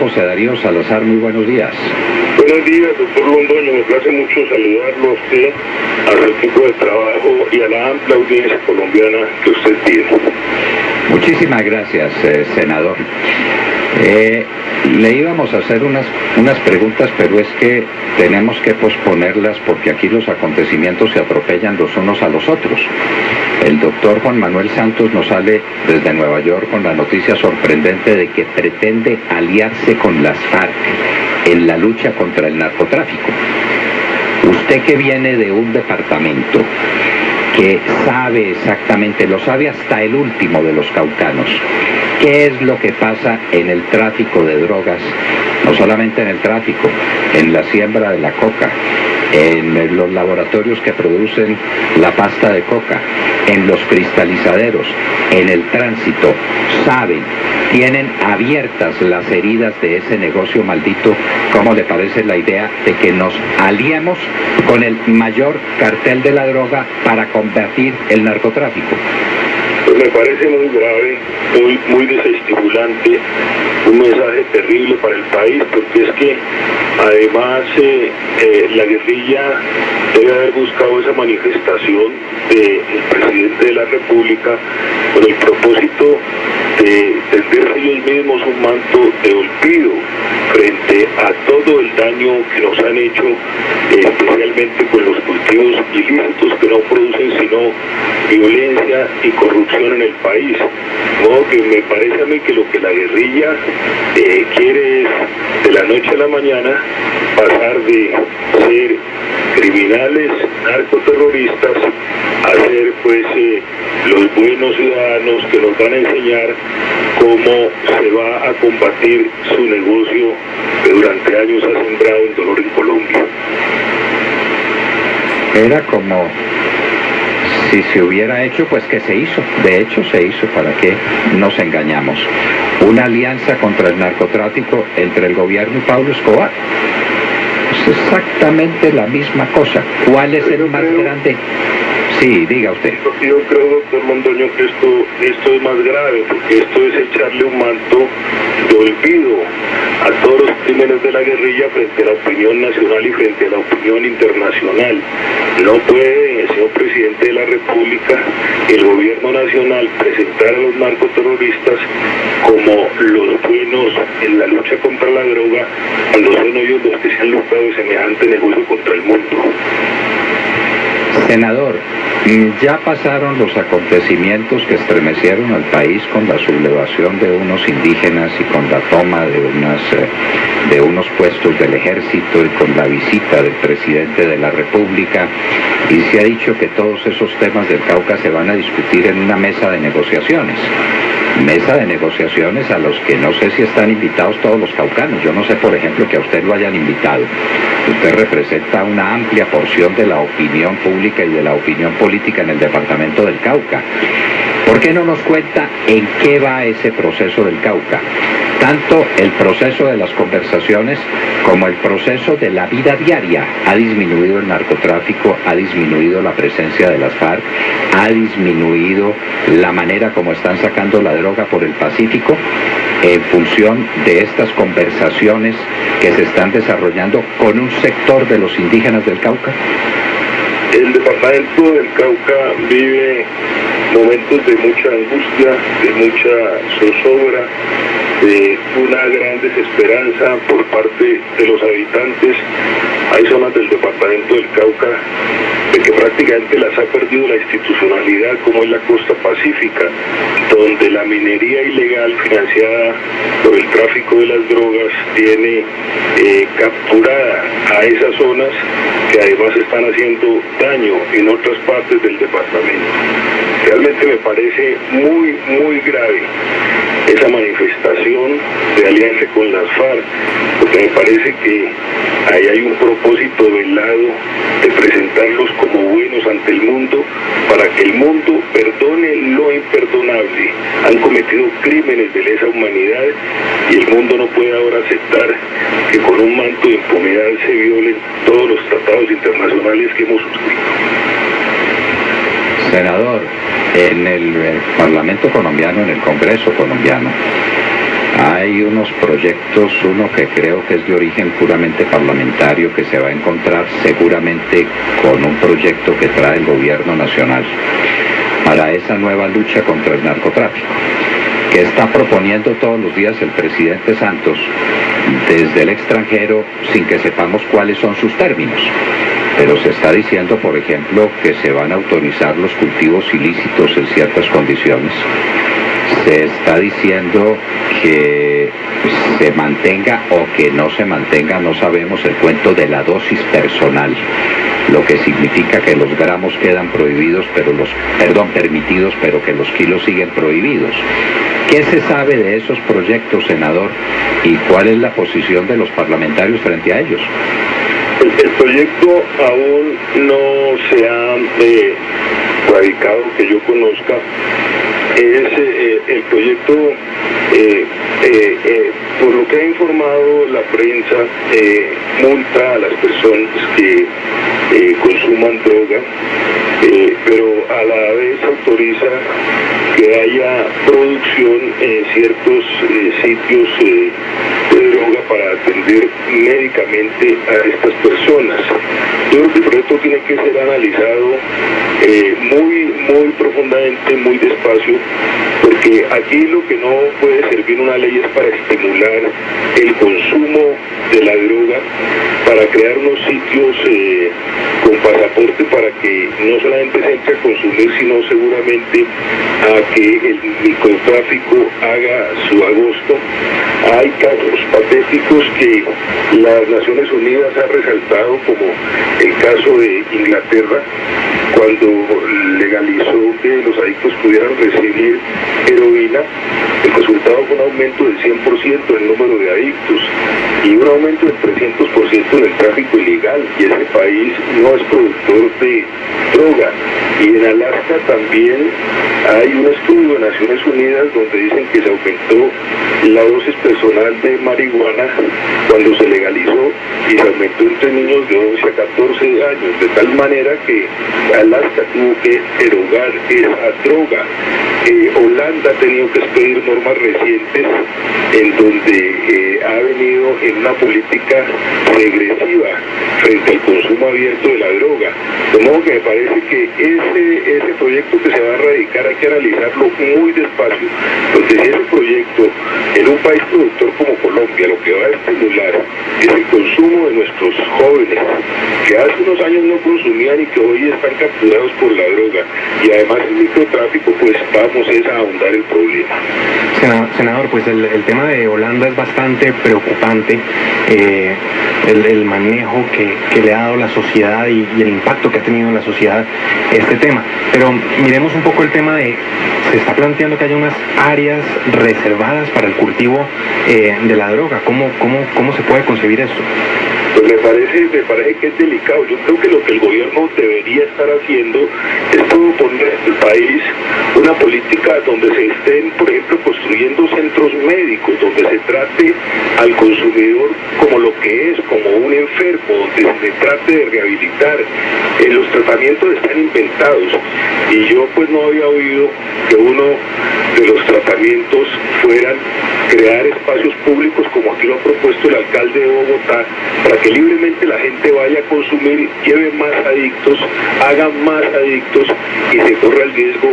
José Darío Salazar, muy buenos días. Buenos días, doctor Londoño, me place mucho saludarlo a usted, a su equipo de trabajo y a la amplia audiencia colombiana que usted tiene. Muchísimas gracias, senador. Le íbamos a hacer unas preguntas, pero es que tenemos que posponerlas porque aquí los acontecimientos se atropellan los unos a los otros. El doctor Juan Manuel Santos nos sale desde Nueva York con la noticia sorprendente de que pretende aliarse con las FARC en la lucha contra el narcotráfico. Usted que viene de un departamento que sabe exactamente, lo sabe hasta el último de los caucanos, qué es lo que pasa en el tráfico de drogas, no solamente en el tráfico, en la siembra de la coca, en los laboratorios que producen la pasta de coca, en los cristalizaderos, en el tránsito, saben, tienen abiertas las heridas de ese negocio maldito. ¿Cómo le parece la idea de que nos aliemos con el mayor cartel de la droga para combatir el narcotráfico? Pues me parece muy grave, muy desestimulante, un mensaje terrible para el país, porque es que además la guerrilla debe haber buscado esa manifestación del presidente de la República con el propósito de tenderse ellos mismos un manto de olvido frente a todo el daño que nos han hecho, especialmente con los cultivos ilícitos que no producen sino violencia y corrupción en el país. De modo que me parece a mí que lo que la guerrilla quiere es, de la noche a la mañana, pasar de ser criminales, narcoterroristas, a ser pues los buenos ciudadanos que nos van a enseñar cómo se va a combatir su negocio que durante años ha sembrado el dolor en Colombia. Era como si se hubiera hecho, pues que se hizo. De hecho se hizo, ¿para qué nos engañamos? Una alianza contra el narcotráfico entre el gobierno y Pablo Escobar. Es exactamente la misma cosa. ¿Cuál es el más grande? Sí, diga usted. Yo creo, doctor Londoño, que esto es más grave, porque esto es echarle un manto de olvido a todos los crímenes de la guerrilla frente a la opinión nacional y frente a la opinión internacional. No puede, señor presidente de la República, el gobierno nacional presentar a los narcoterroristas como los buenos en la lucha contra la droga, cuando son ellos los que se han lucrado de semejante negocio contra el mundo. Senador, ya pasaron los acontecimientos que estremecieron al país con la sublevación de unos indígenas y con la toma de unos puestos del ejército y con la visita del presidente de la República, y se ha dicho que todos esos temas del Cauca se van a discutir en una mesa de negociaciones. Mesa de negociaciones a los que no sé si están invitados todos los caucanos. Yo no sé, por ejemplo, que a usted lo hayan invitado. Usted representa una amplia porción de la opinión pública y de la opinión política en el departamento del Cauca. ¿Por qué no nos cuenta en qué va ese proceso del Cauca? Tanto el proceso de las conversaciones como el proceso de la vida diaria. Ha disminuido el narcotráfico, ha disminuido la presencia de las FARC, ha disminuido la manera como están sacando la droga por el Pacífico en función de estas conversaciones que se están desarrollando con un sector de los indígenas del Cauca. El departamento del Cauca vive momentos de mucha angustia, de mucha zozobra, de una gran desesperanza por parte de los habitantes. Hay zonas del departamento del Cauca de que prácticamente las ha perdido la institucionalidad, como es la costa pacífica, donde la minería ilegal financiada por el tráfico de las drogas tiene capturada a esas zonas que además están haciendo daño en otras partes del departamento. Realmente me parece muy grave esa manifestación de alianza con las FARC, porque me parece que ahí hay un propósito velado de presentarlos como buenos ante el mundo, para que el mundo perdone lo imperdonable. Han cometido crímenes de lesa humanidad y el mundo no puede ahora aceptar que con un manto de impunidad se violen todos los tratados internacionales que hemos suscrito. Senador, en el Parlamento colombiano, en el Congreso colombiano, Hay unos proyectos, uno que creo que es de origen puramente parlamentario, que se va a encontrar seguramente con un proyecto que trae el gobierno nacional para esa nueva lucha contra el narcotráfico, que está proponiendo todos los días el presidente Santos desde el extranjero sin que sepamos cuáles son sus términos. Pero se está diciendo, por ejemplo, que se van a autorizar los cultivos ilícitos en ciertas condiciones. Se está diciendo que se mantenga o que no se mantenga, no sabemos, el cuento de la dosis personal, lo que significa que los gramos quedan prohibidos, permitidos, pero que los kilos siguen prohibidos. ¿Qué se sabe de esos proyectos, senador? ¿Y cuál es la posición de los parlamentarios frente a ellos? El proyecto aún no se ha radicado que yo conozca. Es el proyecto, por lo que ha informado la prensa, multa a las personas que consuman droga, pero a la vez autoriza que haya producción en ciertos sitios de droga para atender médicamente a estas personas. Yo creo que el proyecto tiene que ser analizado muy profundamente, muy despacio, porque aquí lo que no puede servir una ley es para estimular el consumo de la droga, para crear unos sitios con pasaporte para que no solamente se entre a consumir, sino seguramente a que el microtráfico haga su agosto. Hay casos patéticos que las Naciones Unidas han resaltado, como el caso de Inglaterra, cuando legalizó que los adictos pudieran recibir heroína. El resultado fue un aumento del 100% en el número de adictos y un aumento del 300% en el tráfico ilegal, y ese país no es productor de droga. Y en Alaska también hay un estudio de Naciones Unidas donde dicen que se aumentó la dosis personal de marihuana cuando se legalizó, y se aumentó entre niños de 11 a 14 años, de tal manera que Alaska tuvo que derogar esa droga. Holanda ha tenido que expedir normas recientes en donde ha venido en una política regresiva frente al consumo abierto de la droga. De modo que me parece que ese proyecto que se va a radicar hay que analizarlo muy despacio, porque si ese proyecto en un país productor como Colombia lo que va a estimular es el consumo de nuestros jóvenes, que hace unos años no consumían y que hoy están capturados por la droga, y además el microtráfico, pues vamos a ahondar el problema. Senador, pues el tema de Holanda es bastante preocupante, el manejo que le ha dado la sociedad y el impacto que ha tenido en la sociedad este tema. Pero miremos un poco el tema de, se está planteando que haya unas áreas reservadas para el cultivo de la droga. ¿Cómo se puede concebir esto? Pues me parece que es delicado. Yo creo que lo que el gobierno debería estar haciendo es proponer al país una política donde se estén, por ejemplo, construyendo centros médicos, donde se trate al consumidor como lo que es, como un enfermo, donde se trate de rehabilitar. Los tratamientos están inventados, y yo pues no había oído que uno de los tratamientos fueran crear espacios públicos, como aquí lo ha propuesto el alcalde de Bogotá, para que libremente la gente vaya a consumir, lleve más adictos, haga más adictos y se corra el riesgo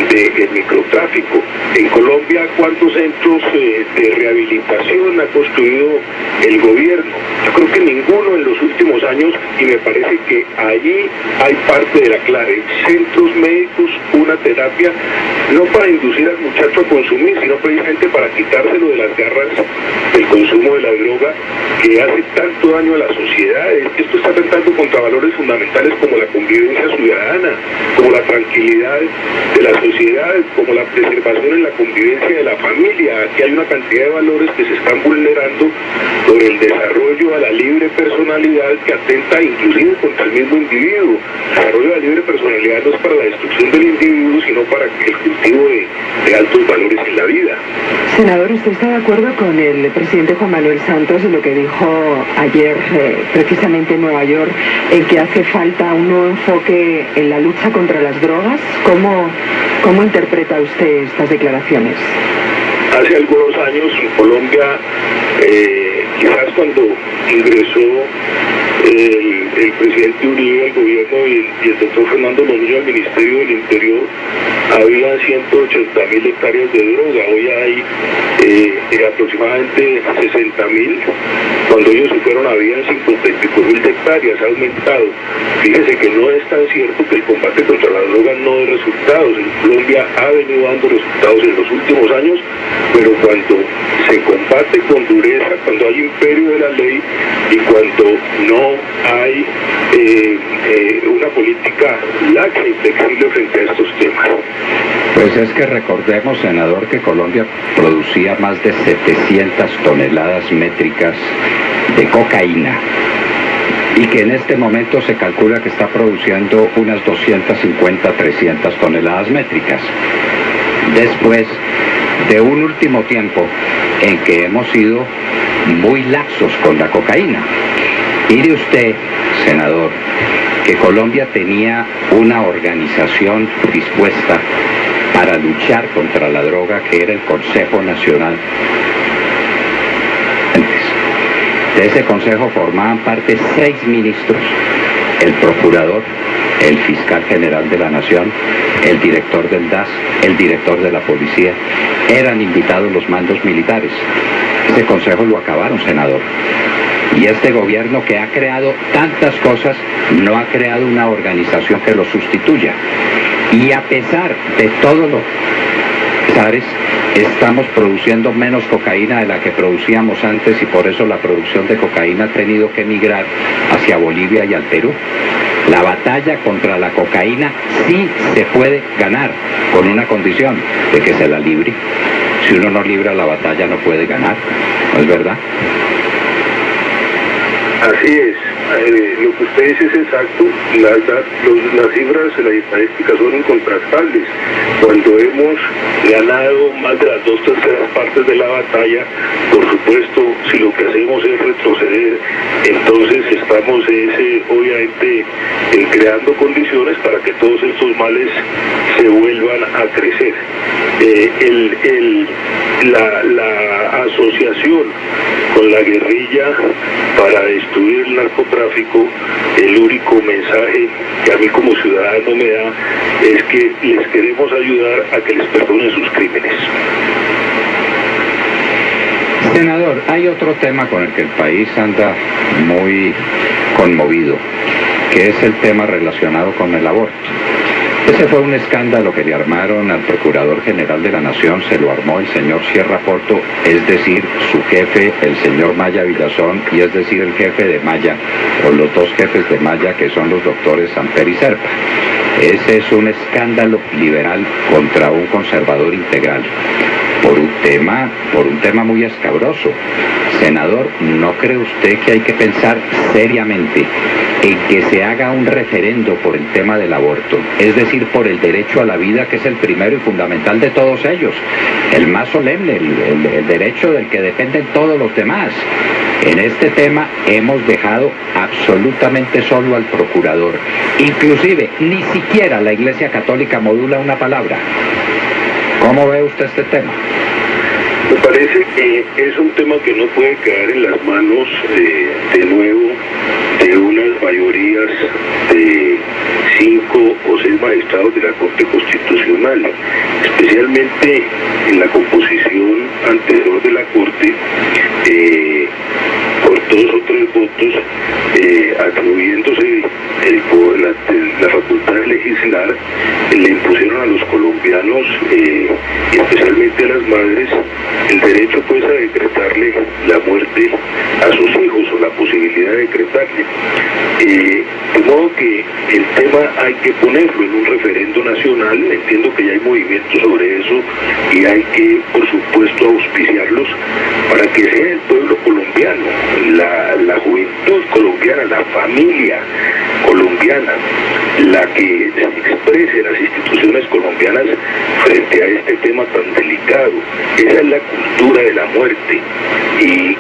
del microtráfico. En Colombia, ¿cuántos centros de rehabilitación ha construido el gobierno? Yo creo que ninguno en los últimos años, y me parece que allí hay parte de la clave. Centros médicos, una terapia, no para inducir al muchacho a consumir, sino precisamente para quitárselo de las garras del consumo de la droga, que hace tanto daño a la sociedad. Esto está atentando contra valores fundamentales como la convivencia ciudadana, como la tranquilidad de la sociedad, como la preservación en la convivencia de la familia. Aquí hay una cantidad de valores que se están vulnerando por el desarrollo a la libre personalidad, que atenta inclusive contra el mismo individuo. El desarrollo de la libre personalidad no es para la destrucción del individuo, sino para el cultivo de altos valores en la vida. Senador, ¿usted está de acuerdo con el presidente Juan Manuel Santos en lo que dijo ayer precisamente en Nueva York, en que hace falta un nuevo enfoque en la lucha contra las drogas? ¿Cómo interpreta usted estas declaraciones? Hace algunos años en Colombia, quizás cuando ingresó el presidente Uribe al gobierno y el doctor Fernando Lonillo al Ministerio del Interior, había 180.000 hectáreas de droga. Hoy hay aproximadamente 60.000. Cuando ellos se fueron habían 50.000 hectáreas, ha aumentado. Fíjese que no es tan cierto que el combate contra la droga no dé resultados. En Colombia ha venido dando resultados en los últimos años, pero cuando se combate con dureza, cuando hay imperio de la ley y cuando no hay una política laxa y flexible frente a estos temas. Pues es que recordemos, senador, que Colombia producía más de 700 toneladas métricas de cocaína y que en este momento se calcula que está produciendo unas 250, 300 toneladas métricas. Después de un último tiempo en que hemos sido muy laxos con la cocaína. Mire usted, senador, que Colombia tenía una organización dispuesta para luchar contra la droga, que era el Consejo Nacional. De ese consejo formaban parte 6 ministros: el procurador, el fiscal general de la Nación, el director del DAS, el director de la policía. Eran invitados los mandos militares. Ese consejo lo acabaron, senador. Y este gobierno, que ha creado tantas cosas, no ha creado una organización que lo sustituya. Y a pesar de todo lo que estamos produciendo menos cocaína de la que producíamos antes, y por eso la producción de cocaína ha tenido que migrar hacia Bolivia y al Perú. La batalla contra la cocaína sí se puede ganar, con una condición: de que se la libre. Si uno no libra la batalla, no puede ganar, ¿no es verdad? Así es, lo que usted dice es exacto. Las cifras de las estadísticas son incontrastables. Cuando hemos ganado más de las 2/3 partes de la batalla, por supuesto, si lo que hacemos es retroceder, entonces estamos obviamente creando condiciones para que todos estos males se vuelvan a crecer. La asociación con la guerrilla para destruir el narcotráfico, el único mensaje que a mí como ciudadano me da es que les queremos ayudar a que les perdonen sus crímenes. Senador, hay otro tema con el que el país anda muy conmovido, que es el tema relacionado con el aborto. Ese fue un escándalo que le armaron al Procurador General de la Nación, se lo armó el señor Sierra Porto, es decir, su jefe, el señor Maya Villazón, y es decir, el jefe de Maya, o los dos jefes de Maya, que son los doctores Samper y Serpa. Ese es un escándalo liberal contra un conservador integral, por un tema muy escabroso. Senador, ¿no cree usted que hay que pensar seriamente en que se haga un referendo por el tema del aborto? Es decir, por el derecho a la vida, que es el primero y fundamental de todos ellos, el más solemne, el derecho del que dependen todos los demás. En este tema hemos dejado absolutamente solo al procurador. Inclusive, ni siquiera la Iglesia Católica modula una palabra. ¿Cómo ve usted este tema? Me parece que es un tema que no puede quedar en las manos de nuevo de unas mayorías de 5 o 6 magistrados de la Corte Constitucional, especialmente en la composición anterior de la Corte, por 2 o 3 votos, atribuyéndose la facultad de legislar, le impusieron a los colombianos, y especialmente a las madres, el derecho pues a decretarle la muerte a sus hijos, o la posibilidad de decretarle. De modo que el tema hay que ponerlo en un referendo nacional. Entiendo que ya hay movimientos sobre eso y hay que, por supuesto, auspiciarlos para que sea el pueblo colombiano, la juventud colombiana, la familia colombiana, la que se exprese en las instituciones colombianas frente a este tema tan delicado. Esa es la cultura de la muerte, y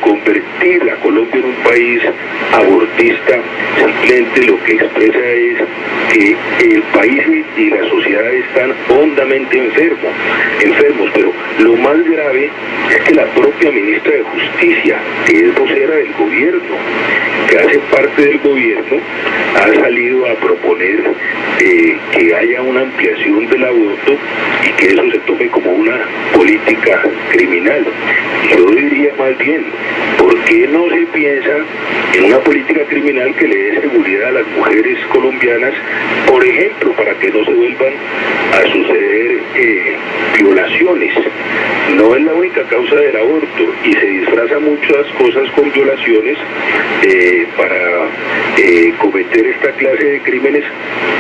convertir a Colombia en un país abortista simplemente lo que expresa es que el país y la sociedad están hondamente enfermos, pero lo más grave es que la propia ministra de Justicia, que es vocera del gobierno, que hace parte del gobierno, ha salido a proponer que haya una ampliación del aborto y que eso se tome como una política criminal. Yo diría más bien, ¿por qué no se piensa en una política criminal que le dé seguridad a las mujeres colombianas, por ejemplo, para que no se vuelvan a suceder violaciones? No es la única causa del aborto y se disfraza muchas cosas con violaciones para cometer esta clase de crímenes,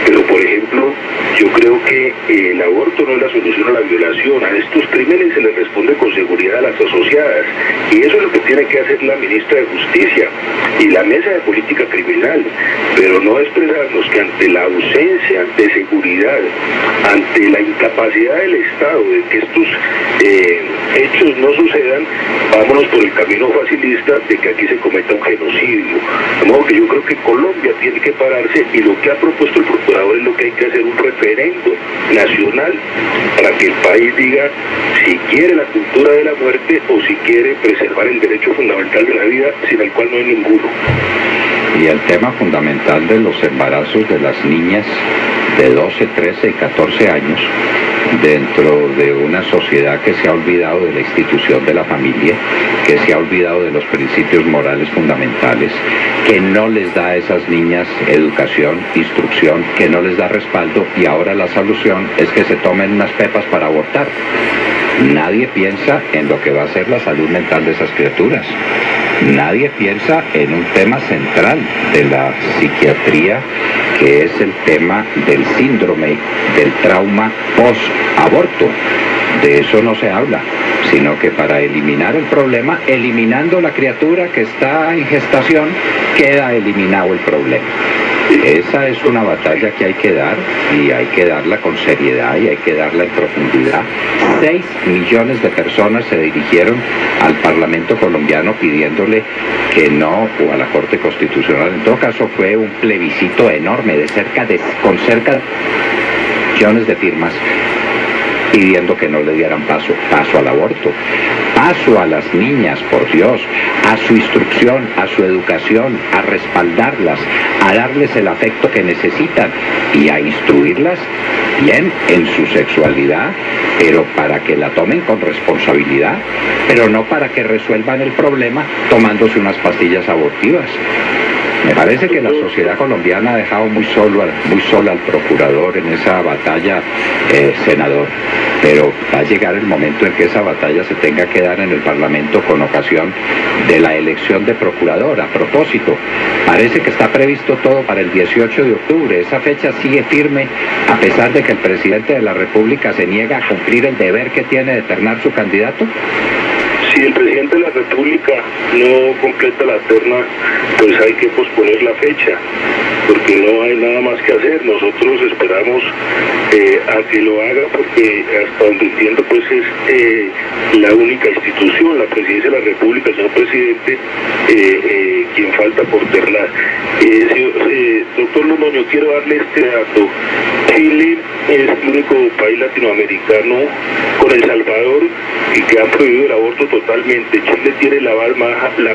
pero por ejemplo, yo creo que el aborto no es la solución a la violación. A estos crímenes se les responde con seguridad a las asociadas, y eso es lo que tiene que hacer la ministra de Justicia y la mesa de política criminal, pero no expresarnos que ante la ausencia de seguridad, ante la incapacidad del Estado de que estos hechos no sucedan, vámonos por el camino facilista de que aquí se cometa un genocidio. De modo que yo creo que Colombia tiene que pararse, y lo que ha propuesto el procurador es lo que hay que hacer, un referendo nacional para que el país diga si quiere la cultura de la muerte o si quiere preservar el derecho fundamental de la vida, sin el cual no hay ninguno. Y el tema fundamental de los embarazos de las niñas de 12, 13 y 14 años, dentro de una sociedad que se ha olvidado de la institución de la familia, que se ha olvidado de los principios morales fundamentales, que no les da a esas niñas educación, instrucción, que no les da respaldo, y ahora la solución es que se tomen unas pepas para abortar. Nadie piensa en lo que va a ser la salud mental de esas criaturas. Nadie piensa en un tema central de la psiquiatría, que es el tema del síndrome del trauma post-aborto. De eso no se habla, sino que para eliminar el problema, eliminando la criatura que está en gestación, queda eliminado el problema. Esa es una batalla que hay que dar, y hay que darla con seriedad y hay que darla en profundidad. 6 millones de personas se dirigieron al Parlamento colombiano pidiéndole que no, o a la Corte Constitucional. En todo caso fue un plebiscito enorme con cerca de millones de firmas pidiendo que no le dieran paso al aborto, paso a las niñas, por Dios, a su instrucción, a su educación, a respaldarlas, a darles el afecto que necesitan y a instruirlas bien en su sexualidad, pero para que la tomen con responsabilidad, pero no para que resuelvan el problema tomándose unas pastillas abortivas. Me parece que la sociedad colombiana ha dejado muy sola al procurador en esa batalla, senador, pero va a llegar el momento en que esa batalla se tenga que dar en el Parlamento con ocasión de la elección de procurador. A propósito, parece que está previsto todo para el 18 de octubre. Esa fecha sigue firme, a pesar de que el presidente de la República se niega a cumplir el deber que tiene de ternar su candidato. Si el presidente de la República no completa la terna, pues hay que posponer la fecha, porque no hay nada más que hacer. Nosotros esperamos a que lo haga, porque hasta donde entiendo pues es la única institución, la Presidencia de la República, señor presidente, quien falta por ternar. Doctor Londoño, quiero darle este dato. Chile es el único país latinoamericano, con El Salvador, y que ha prohibido el aborto totalmente. Chile tiene la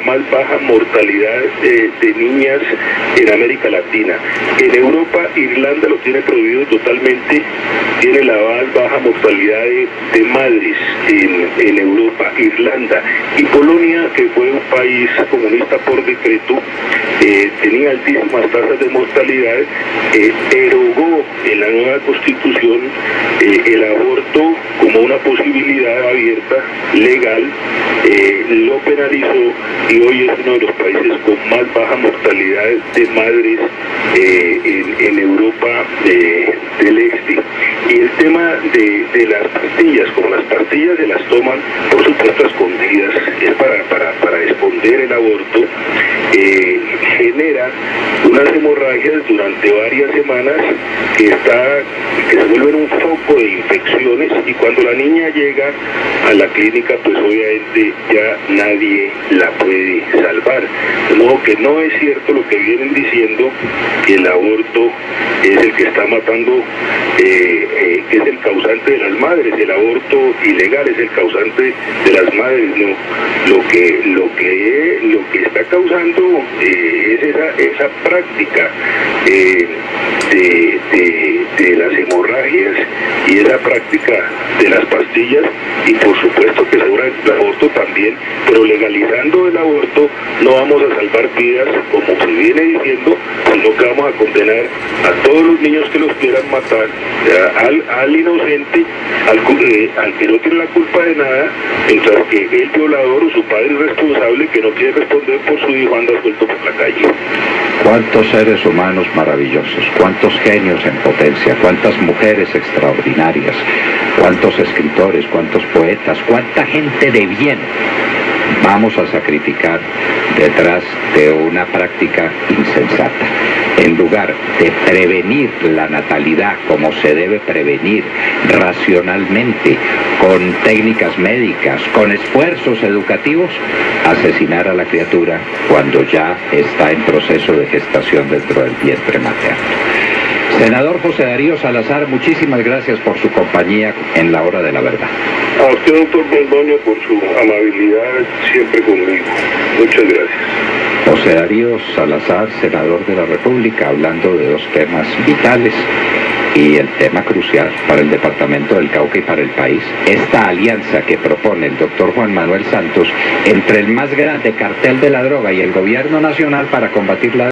más baja mortalidad de niñas en América Latina. En Europa, Irlanda lo tiene prohibido totalmente, tiene la más baja mortalidad de madres en Europa, Irlanda. Y Polonia, que fue un país comunista por decreto, tenía altísimas tasas de mortalidad, erogó en la nueva constitución discusión el aborto como una posibilidad abierta, legal, lo penalizó y hoy es uno de los países con más baja mortalidad de madres en Europa del Este. Y el tema de las pastillas, como las pastillas se las toman, por supuesto, a escondidas, es para esconder el aborto, genera unas hemorragias durante varias semanas que se vuelven un foco de infecciones, y cuando la niña llega a la clínica, pues obviamente ya nadie la puede salvar. De modo que no es cierto lo que vienen diciendo, que el aborto es el que está matando, que es el causante de las madres. El aborto ilegal es el causante de las madres. No, lo que está causando es esa práctica de las hemorragias y esa práctica de las pastillas, y por supuesto que seguramente el aborto también, pero legalizando el aborto no vamos a salvar vidas como se viene diciendo, sino que vamos a condenar a todos los niños que los quieran matar, al inocente, al que no tiene la culpa de nada, mientras que el violador o su padre irresponsable, que no quiere responder por su hijo, anda suelto por la calle. Cuántos seres humanos maravillosos, cuántos genios en potencia, cuántas mujeres extraordinarias, cuántos escritores, cuántos poetas, cuánta gente de bien vamos a sacrificar detrás de una práctica insensata. En lugar de prevenir la natalidad como se debe prevenir racionalmente, con técnicas médicas, con esfuerzos educativos, asesinar a la criatura cuando ya está en proceso de gestación dentro del vientre materno. Senador José Darío Salazar, muchísimas gracias por su compañía en la hora de la verdad. A usted, doctor Londoño, por su amabilidad siempre conmigo. Muchas gracias. José Darío Salazar, senador de la República, hablando de dos temas vitales y el tema crucial para el departamento del Cauca y para el país, esta alianza que propone el doctor Juan Manuel Santos entre el más grande cartel de la droga y el gobierno nacional para combatir la